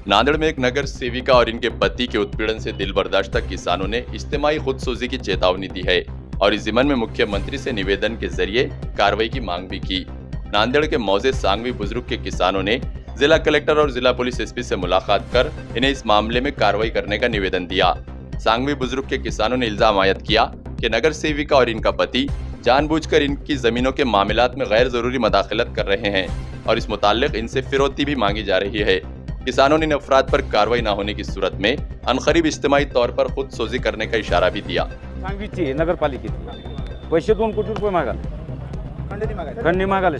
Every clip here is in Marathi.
नांदेड़ में एक नगर सेविका और इनके पति के उत्पीड़न से दिल बर्दाश्त किसानों ने इज्तिमाई खुदसोजी की चेतावनी दी है और इस जिम्मन में मुख्यमंत्री से निवेदन के जरिए कार्रवाई की मांग भी की। नांदेड़ के मौजे सांगवी बुजुर्ग के किसानों ने जिला कलेक्टर और जिला पुलिस एसपी से मुलाकात कर इन्हें इस मामले में कार्रवाई करने का निवेदन दिया। सांगवी बुजुर्ग के किसानों ने इल्जाम आयद किया कि नगर सेविका और इनका पति जानबूझकर इनकी जमीनों के मामलात में गैर जरूरी मदाखलत कर रहे हैं और इस मुताल्लिक इनसे फिरौती भी मांगी जा रही है। किसानों ने इन अफराद पर कार्रवाई न होने की सूरत में अनकरीब इज्तिमाई तौर पर खुद सोजी करने का इशारा भी दिया। सांगवीची नगरपालिकेची पैसे 2 कोटी रुपये मागाले, खंडणी मागाले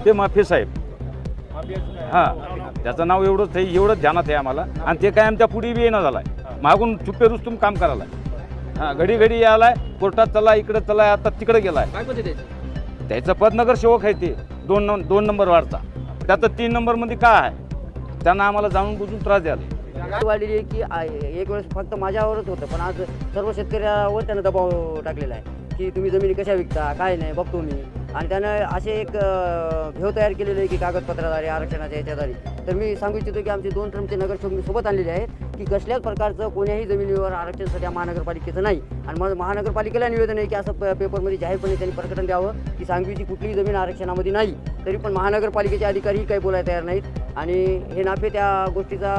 ते माफी साहेब। हां, त्याचं नाव एवढंच ध्यानात आहे आम्हाला आणि ते काय आमच्या पुढे बी येणं झालाय, मागून चुप्पे रुस्तुम काम करायला। हां, घडी यायलाय, कोर्टात चला, इकडे चला, आता तिकडे गेलाय। त्याचं पद नगरसेवक आहे ते 2 नंबर वार्डचा, त्याचं 3 नंबरमध्ये काय आहे त्यांना आम्हाला जाणून बुजून त्रास द्यायला वाढलेली आहे की एक वेळेस फक्त माझ्यावरच होतं, पण आज सर्व शेतकऱ्यावर त्यानं दबाव टाकलेला आहे की तुम्ही जमिनी कशा विकता, काय नाही बघतो मी। आणि त्यानं असे एक भेव तयार केलेलं आहे की कागदपत्राद्वारे आरक्षणाच्या याच्याद्वारे। तर मी सांगू इच्छितो की आमचे 2 टर्मचे नगरसेवक मी सोबत आणलेले आहेत की कसल्याच प्रकारचं कोण्याही जमिनीवर आरक्षण सध्या महानगरपालिकेचं नाही। आणि मग महानगरपालिकेला निवेदन आहे की असं पेपरमध्ये जाहीरपणे त्यांनी प्रकटन द्यावं की सांगवीची कुठलीही जमीन आरक्षणामध्ये नाही, तरी पण महानगरपालिकेचे अधिकारीही काही बोलायला तयार नाहीत। आणि हे नाफे त्या गोष्टीचा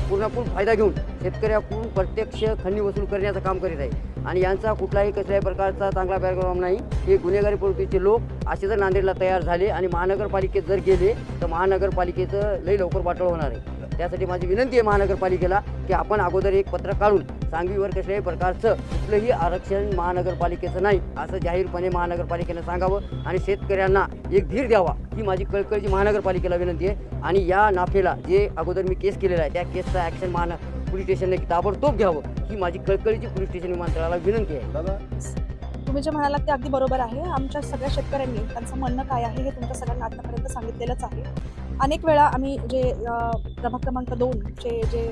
पूर्णपूर फायदा घेऊन शेतकऱ्याकडून प्रत्यक्ष खंडणी वसूल करण्याचं काम करीत आहे आणि यांचा कुठलाही कसल्याही प्रकारचा चांगला बॅकग्राऊंड नाही। हे गुन्हेगारी प्रवृत्तीचे लोक असे जर नांदेडला तयार झाले आणि महानगरपालिकेत जर गेले तर महानगरपालिकेचं लई लवकर वाटोळ होणार आहे। त्यासाठी माझी विनंती आहे महानगरपालिकेला की आपण अगोदर एक पत्र काढून सांगवीवर कसल्याही प्रकारचं कुठलंही आरक्षण महानगरपालिकेचं नाही असं जाहीरपणे महानगरपालिकेनं सांगावं आणि शेतकऱ्यांना एक धीर द्यावा ही माझी कळकळीची महानगरपालिकेला विनंती आहे। आणि या नाफेला जे अगोदर मी केस केलेला आहे त्या केसचा ॲक्शन पोलीस स्टेशनने ताबडतोब घ्यावं ही माझी कळकळीची पोलीस स्टेशन विमानतळाला विनंती आहे। तुम्ही जे म्हणालात ते अगदी बरोबर आहे। आमच्या सगळ्या शेतकऱ्यांनी त्यांचं म्हणणं काय आहे हे तुमच्या सगळ्यांना आतापर्यंत सांगितलेलंच आहे। अनेक वेळा आम्ही जे प्रभाग क्रमांक 2 चे जे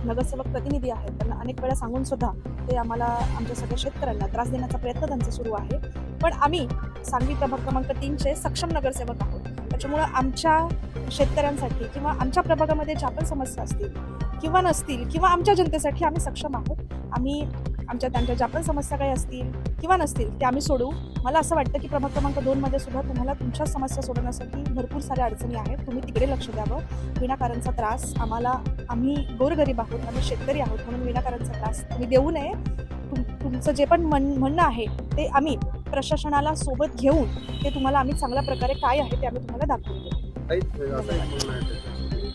नगरसेवक प्रतिनिधी आहेत त्यांना अनेक वेळा सांगून सुद्धा ते आम्हाला आमच्या सगळ्या शेतकऱ्यांना त्रास देण्याचा प्रयत्न त्यांचा सुरू आहे। पण आम्ही सांगवी प्रभाग क्रमांक 3 चे सक्षम नगरसेवक आहोत, त्याच्यामुळं आमच्या शेतकऱ्यांसाठी किंवा आमच्या प्रभागामध्ये ज्या पण समस्या असतील किंवा नसतील किंवा आमच्या जनतेसाठी आम्ही सक्षम आहोत। आम्ही त्यांच्या ज्या पण समस्या काही असतील किंवा नसतील ते आम्ही सोडवू। मला असं वाटतं की प्रभाग क्रमांक 2 मध्ये सुद्धा तुम्हाला तुमच्या समस्या सोडवण्यासाठी भरपूर साऱ्या अडचणी आहेत, तुम्ही तिकडे लक्ष द्यावं। विनाकारणचा त्रास आम्ही गोरगरीब आहोत, आम्ही शेतकरी आहोत, म्हणून विनाकारणचा त्रास तुम्ही देऊ नये। तुमचं जे पण म्हणणं आहे ते आम्ही प्रशासनाला सोबत घेऊन ते तुम्हाला आम्ही चांगल्या प्रकारे काय आहे ते आम्ही तुम्हाला दाखवून देऊ।